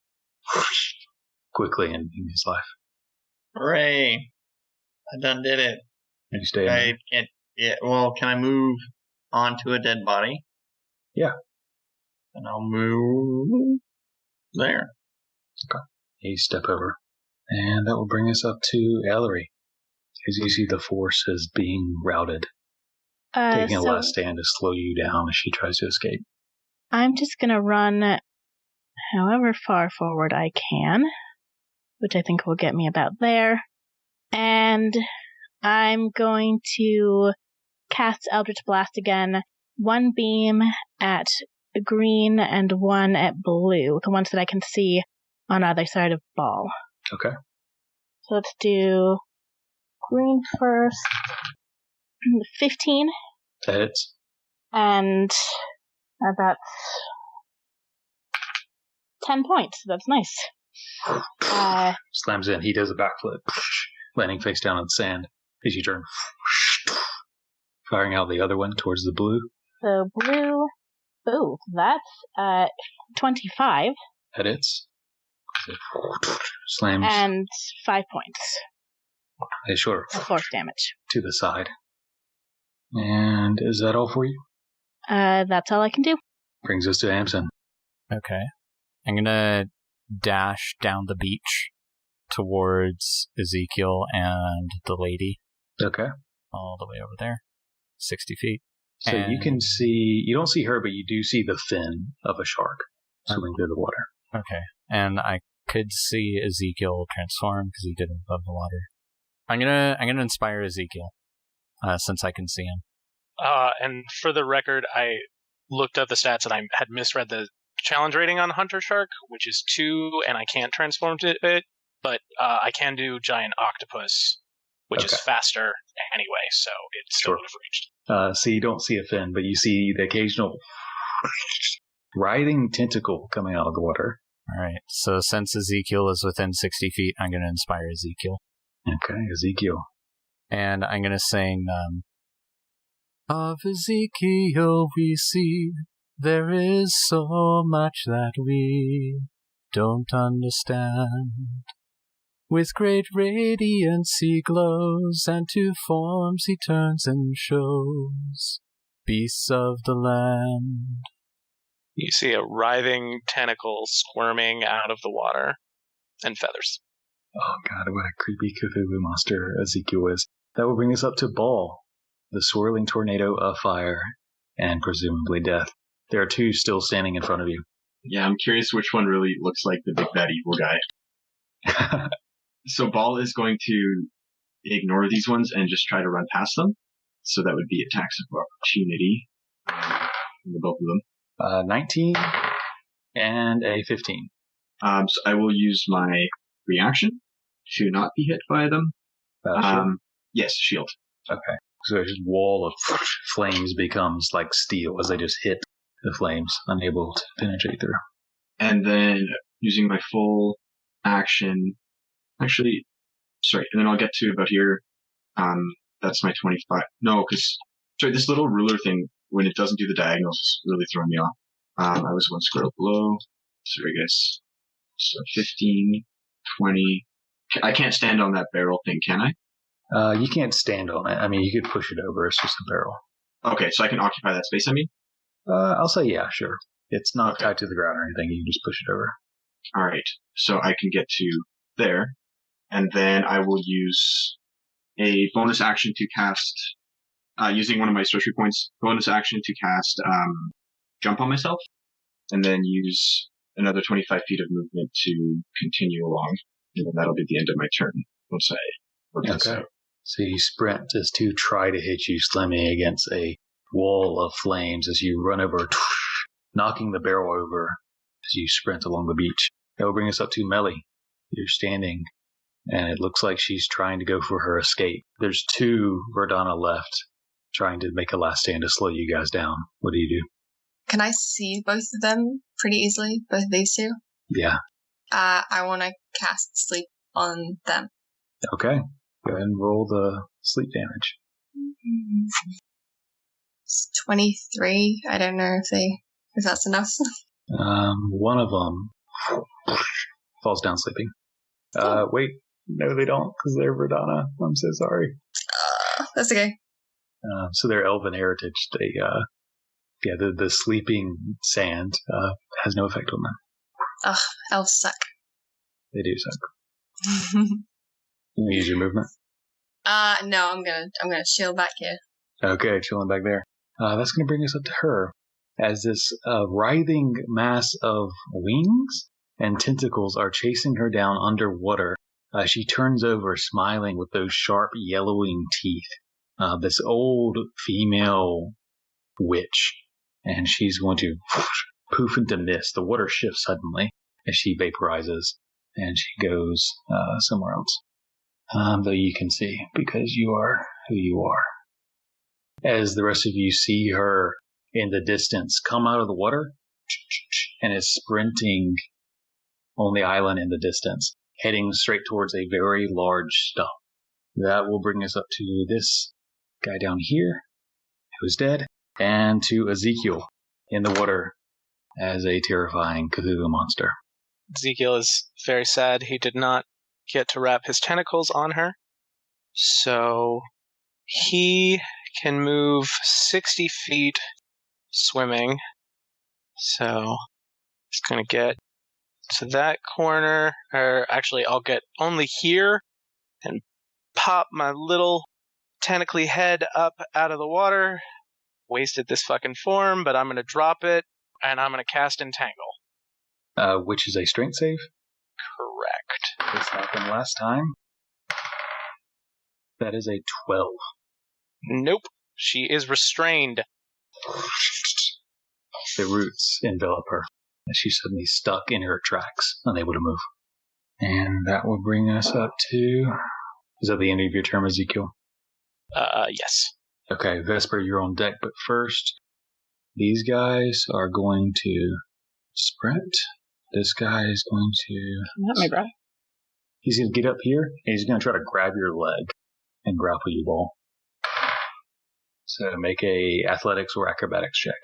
Quickly ending his life. Hooray! I done did it. And you stay in there? Can't. Yeah. Well, can I move onto a dead body? Yeah. And I'll move there. Okay. You step over. And that will bring us up to Ellory. As you see the force as being routed. Taking a last stand to slow you down as she tries to escape. I'm just going to run however far forward I can, which I think will get me about there. And I'm going to cast Eldritch Blast again. 1 beam at green and 1 at blue, the ones that I can see on either side of ball. Okay. So let's do green first. 15. That hits. And that's 10 points. That's nice. Slams in. He does a backflip, landing face down on the sand as you turn, firing out the other one towards the blue. So blue. Ooh, that's 25. That hits. Slams. And 5 points. Hey, sure. Of force damage. To the side. And is that all for you? That's all I can do. Brings us to Amsen. Okay. I'm gonna dash down the beach towards Ezekiel and the lady. Okay. All the way over there. 60 feet. So you can see, you don't see her, but you do see the fin of a shark swimming through the water. Okay. And I could see Ezekiel transform because he did it above the water. I'm gonna inspire Ezekiel, since I can see him. And for the record, I looked up the stats and I had misread the challenge rating on Hunter Shark, which is 2, and I can't transform to it, but I can do Giant Octopus, which is faster anyway, so it still would have reached. So you don't see a fin, but you see the occasional writhing tentacle coming out of the water. Alright, so since Ezekiel is within 60 feet, I'm going to inspire Ezekiel. Okay, Ezekiel. And I'm going to sing, Of Ezekiel we see, there is so much that we don't understand. With great radiance he glows, and to forms he turns and shows, beasts of the land. You see a writhing tentacle squirming out of the water, and feathers. Oh god, what a creepy Cthulhu monster Ezekiel is. That will bring us up to Ball, the swirling tornado of fire, and presumably death. There are 2 still standing in front of you. Yeah, I'm curious which one really looks like the big bad evil guy. So Ball is going to ignore these ones and just try to run past them. So that would be attacks of opportunity from the both of them. 19 and a 15. So I will use my reaction to not be hit by them. Yes, shield. Okay. So a wall of flames becomes like steel as they just hit the flames, unable to penetrate through. And then using my full action, and then I'll get to about here. That's my 25. No, this little ruler thing when it doesn't do the diagonals, it's really throwing me off. I was one square below. So I guess, 15, 20. I can't stand on that barrel thing, can I? You can't stand on it. I mean, you could push it over. It's just a barrel. Okay, so I can occupy that space, I mean? I'll say yeah, sure. It's not tied to the ground or anything. You can just push it over. All right, so I can get to there, and then I will use a bonus action to cast, using one of my sorcery points, bonus action to cast jump on myself, and then use another 25 feet of movement to continue along, and then that'll be the end of my turn once I work this out. So you sprint as to try to hit you, slamming against a wall of flames as you run over, knocking the barrel over as you sprint along the beach. That will bring us up to Meli. You're standing, and it looks like she's trying to go for her escape. There's 2 Verdana left, trying to make a last stand to slow you guys down. What do you do? Can I see both of them pretty easily? Both of these 2? Yeah. I want to cast sleep on them. Okay. Go ahead and roll the sleep damage. It's 23. I don't know if that's enough. One of them falls down sleeping. Wait. No, they don't, because they're Verdana. I'm so sorry. That's okay. So they're elven heritage. They, the sleeping sand has no effect on them. Ugh, elves suck. They do suck. You use your movement? No, I'm gonna chill back here. Okay, chilling back there. That's gonna bring us up to her. As this writhing mass of wings and tentacles are chasing her down underwater, she turns over, smiling with those sharp yellowing teeth. This old female witch, and she's going to poof into mist. The water shifts suddenly as she vaporizes, and she goes somewhere else. Though you can see, because you are who you are. As the rest of you see her in the distance come out of the water and is sprinting on the island in the distance, heading straight towards a very large stump. That will bring us up to this guy down here, who's dead, and to Ezekiel in the water as a terrifying Cthulhu monster. Ezekiel is very sad he did not get to wrap his tentacles on her. So he can move 60 feet swimming. So he's going to get to that corner, or actually I'll get only here and pop my little tentacly head up out of the water. Wasted this fucking form, but I'm going to drop it and I'm going to cast Entangle. Which is a strength save? Correct. This happened last time. That is a 12. Nope. She is restrained. The roots envelop her, and she's suddenly stuck in her tracks, unable to move. And that will bring us up to... Is that the end of your turn, Ezekiel? Yes. Okay, Vesper, you're on deck, but first, these guys are going to sprint. This guy is going to... Not me, bro. He's going to get up here, and he's going to try to grab your leg and grapple you all. So make a athletics or acrobatics check.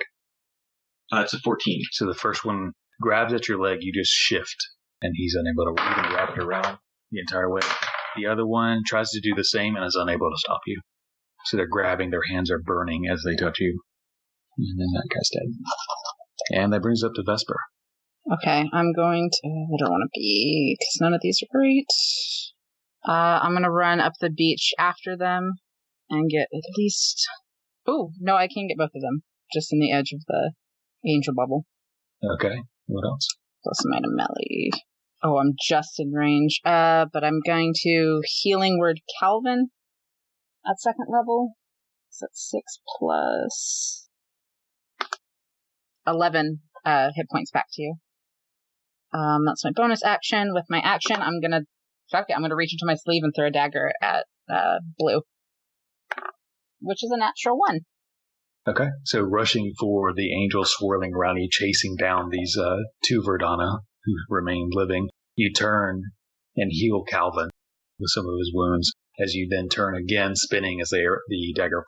It's a 14. So the first one grabs at your leg, you just shift, and he's unable to even wrap it around the entire way. The other one tries to do the same and is unable to stop you. So they're grabbing, their hands are burning as they touch you. And then that guy's dead. And that brings up to Vesper. Okay, I'm going to... I don't want to be... because none of these are great. I'm going to run up the beach after them and get at least... Oh, no, I can get both of them. Just in the edge of the angel bubble. Okay, what else? Plus I'm at a melee. Oh, I'm just in range. But I'm going to Healing Word Kalvyn at second level. So that's 6 plus 11 hit points back to you. That's my bonus action. With my action, I'm gonna reach into my sleeve and throw a dagger at Blue, which is a natural 1. Okay, so rushing for the angel swirling around you, chasing down these 2 Verdana who remain living, you turn and heal Kalvyn with some of his wounds, as you then turn again, spinning as the dagger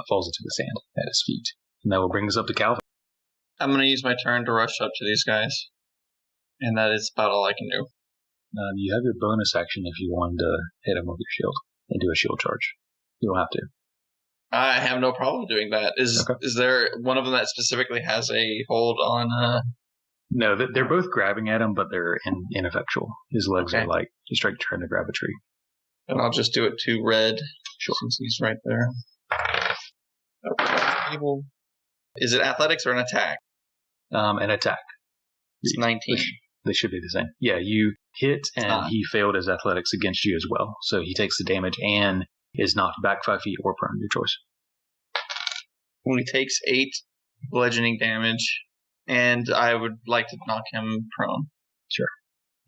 falls into the sand at his feet. And that will bring us up to Kalvyn. I'm going to use my turn to rush up to these guys. And that is about all I can do. You have your bonus action if you wanted to hit him with your shield and do a shield charge. You don't have to. I have no problem doing that. Is there one of them that specifically has a hold on... No, they're both grabbing at him, but they're ineffectual. His legs are like just trying to grab a tree. And I'll just do it to red, since he's right there. Is it athletics or an attack? An attack. It's 19. They should be the same. Yeah, you hit, and he failed his athletics against you as well. So he takes the damage and is knocked back 5 feet or prone, your choice. When he takes 8 bludgeoning damage, and I would like to knock him prone. Sure.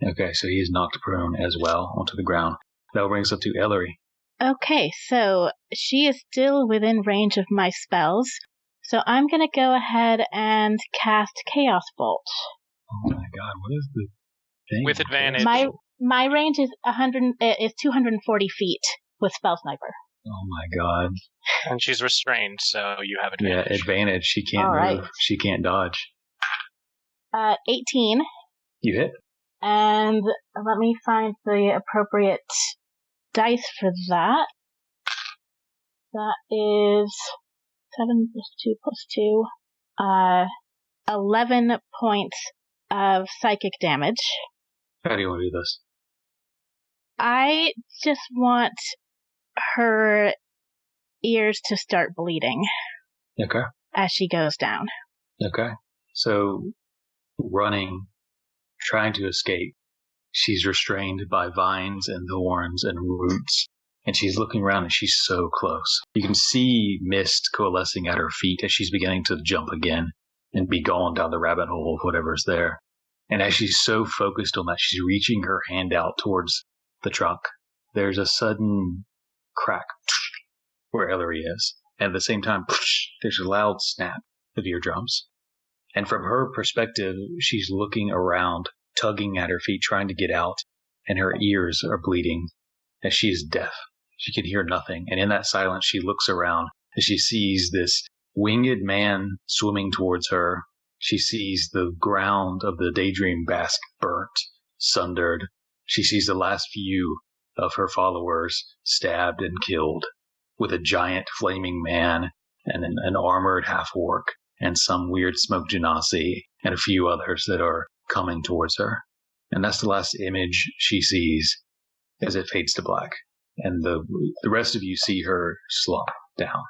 Okay, so he is knocked prone as well onto the ground. That brings us up to Ellory. Okay, so she is still within range of my spells, so I'm going to go ahead and cast Chaos Bolt. Oh my god, what is the thing? With advantage. My range is 240 feet with Spell Sniper. Oh my god. And she's restrained, so you have advantage. Yeah, advantage. She can't move. Right. She can't dodge. 18. You hit. And let me find the appropriate dice for that. That is 7 plus 2 plus 2. 11 points of psychic damage. How do you want to do this? I just want her ears to start bleeding. Okay. As she goes down. Okay. So, running, trying to escape, she's restrained by vines and thorns and roots, and she's looking around and she's so close. You can see mist coalescing at her feet as she's beginning to jump again and be gone down the rabbit hole of whatever's there. And as she's so focused on that, she's reaching her hand out towards the truck. There's a sudden crack where Ellory is. And at the same time, there's a loud snap of eardrums. And from her perspective, she's looking around, tugging at her feet, trying to get out. And her ears are bleeding as she is deaf. She can hear nothing. And in that silence, she looks around as she sees this winged man swimming towards her. She sees the ground of the Daydream Bask burnt, sundered. She sees the last few of her followers stabbed and killed, with a giant flaming man and an armored half-orc and some weird smoke genasi and a few others that are coming towards her. And that's the last image she sees as it fades to black. And the rest of you see her slump down,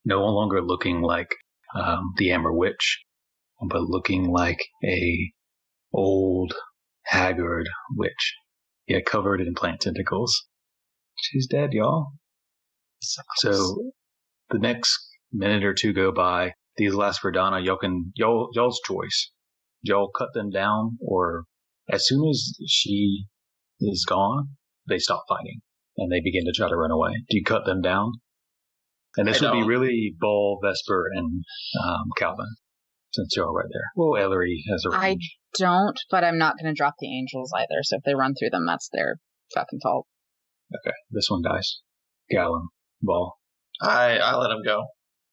no longer looking like the Amber Witch, but looking like a old, haggard witch. Yeah, covered in plant tentacles. She's dead, y'all. So the next minute or two go by. These last for Donna. Y'all's choice. Y'all cut them down, or as soon as she is gone, they stop fighting and they begin to try to run away. Do you cut them down? And this would be really Ball, Vesper, and Kalvyn, since you're all right there. Well, Ellory has a range. I don't, but I'm not going to drop the angels either, so if they run through them, that's their fucking fault. Okay, this one dies. Gallon, Ball. I let him go.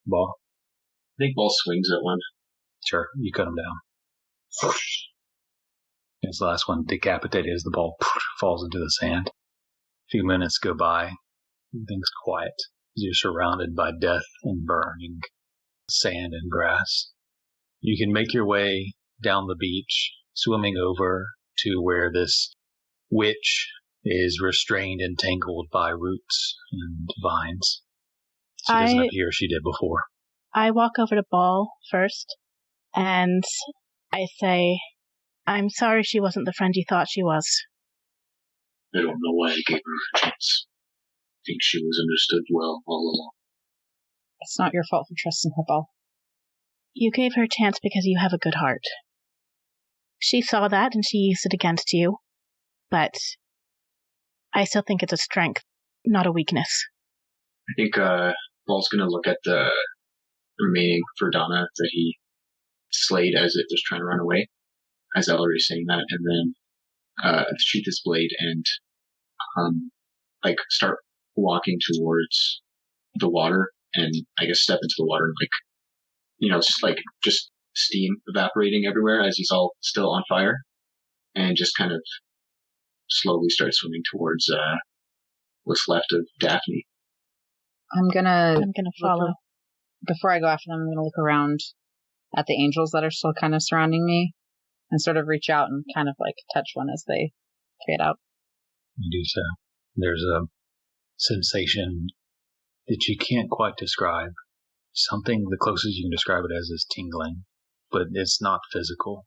Ball. I think Ball swings at one. Sure, you cut him down. This last one decapitated as the ball falls into the sand. A few minutes go by. Everything's quiet. You're surrounded by death and burning sand and grass. You can make your way down the beach, swimming over to where this witch is restrained and tangled by roots and vines. She doesn't appear she did before. I walk over to Ball first, and I say, I'm sorry she wasn't the friend you thought she was. I don't know why I gave her a chance. I think she was understood well all along. It's not your fault for trusting her, Ball. You gave her a chance because you have a good heart. She saw that and she used it against you, but I still think it's a strength, not a weakness. I think Ball's going to look at the remaining Verdana that he slayed as it was trying to run away, as Ellory saying that, and then sheath his blade and start walking towards the water and I guess step into the water and just steam evaporating everywhere as he's all still on fire, and just kind of slowly start swimming towards what's left of Daphne. I'm gonna follow. Before I go after them, I'm gonna look around at the angels that are still kind of surrounding me and sort of reach out and kind of like touch one as they fade out. You do so. There's a sensation that you can't quite describe. Something, the closest you can describe it as is tingling, but it's not physical.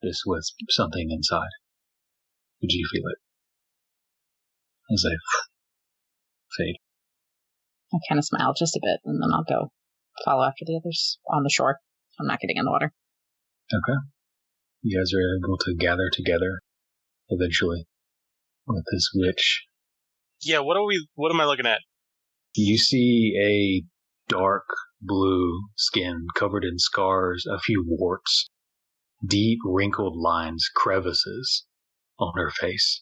This was something inside. Did you feel it? As they fade. I kind of smile just a bit, and then I'll go follow after the others on the shore. I'm not getting in the water. Okay. You guys are able to gather together eventually with this witch. Yeah, what am I looking at? You see a dark blue skin covered in scars, a few warts, deep wrinkled lines, crevices on her face.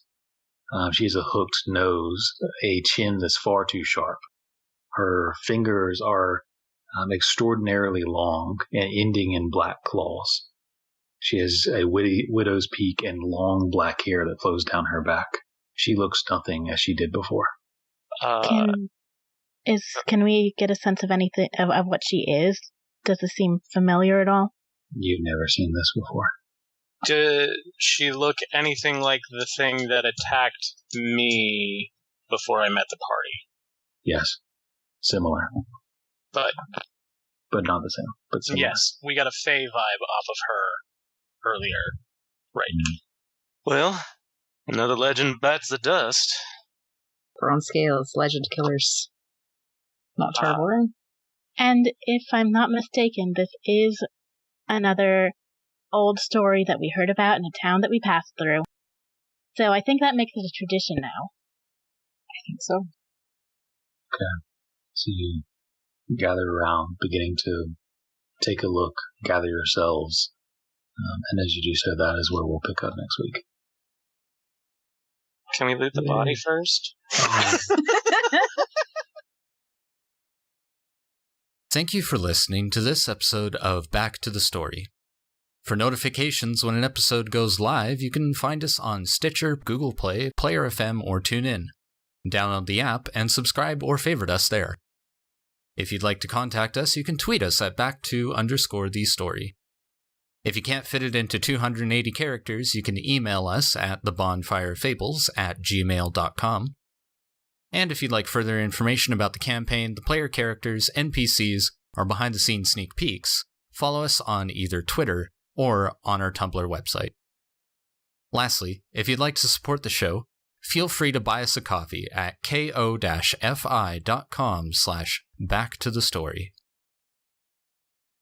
She has a hooked nose, a chin that's far too sharp. Her fingers are extraordinarily long and ending in black claws. She has a widow's peak and long black hair that flows down her back. She looks nothing as she did before. Can we get a sense of anything of what she is? Does it seem familiar at all? You've never seen this before. Does she look anything like the thing that attacked me before I met the party? Yes. Similar. But not the same. But similar. Yes, we got a Fae vibe off of her earlier. Right. Well, another legend bites the dust. Grown scales, legend killers. Not terrible, right? And if I'm not mistaken, this is another old story that we heard about in a town that we passed through. So I think that makes it a tradition now. I think so. Okay. So you gather around, beginning to take a look, gather yourselves. And as you do so, that is where we'll pick up next week. Can we loot the body first? Thank you for listening to this episode of Back to the Story. For notifications when an episode goes live, you can find us on Stitcher, Google Play, Player FM, or TuneIn. Download the app and subscribe or favorite us there. If you'd like to contact us, you can tweet us at @back_the_story. If you can't fit it into 280 characters, you can email us at thebonfirefables@gmail.com. And if you'd like further information about the campaign, the player characters, NPCs, or behind-the-scenes sneak peeks, follow us on either Twitter or on our Tumblr website. Lastly, if you'd like to support the show, feel free to buy us a coffee at ko-fi.com/backtothestory.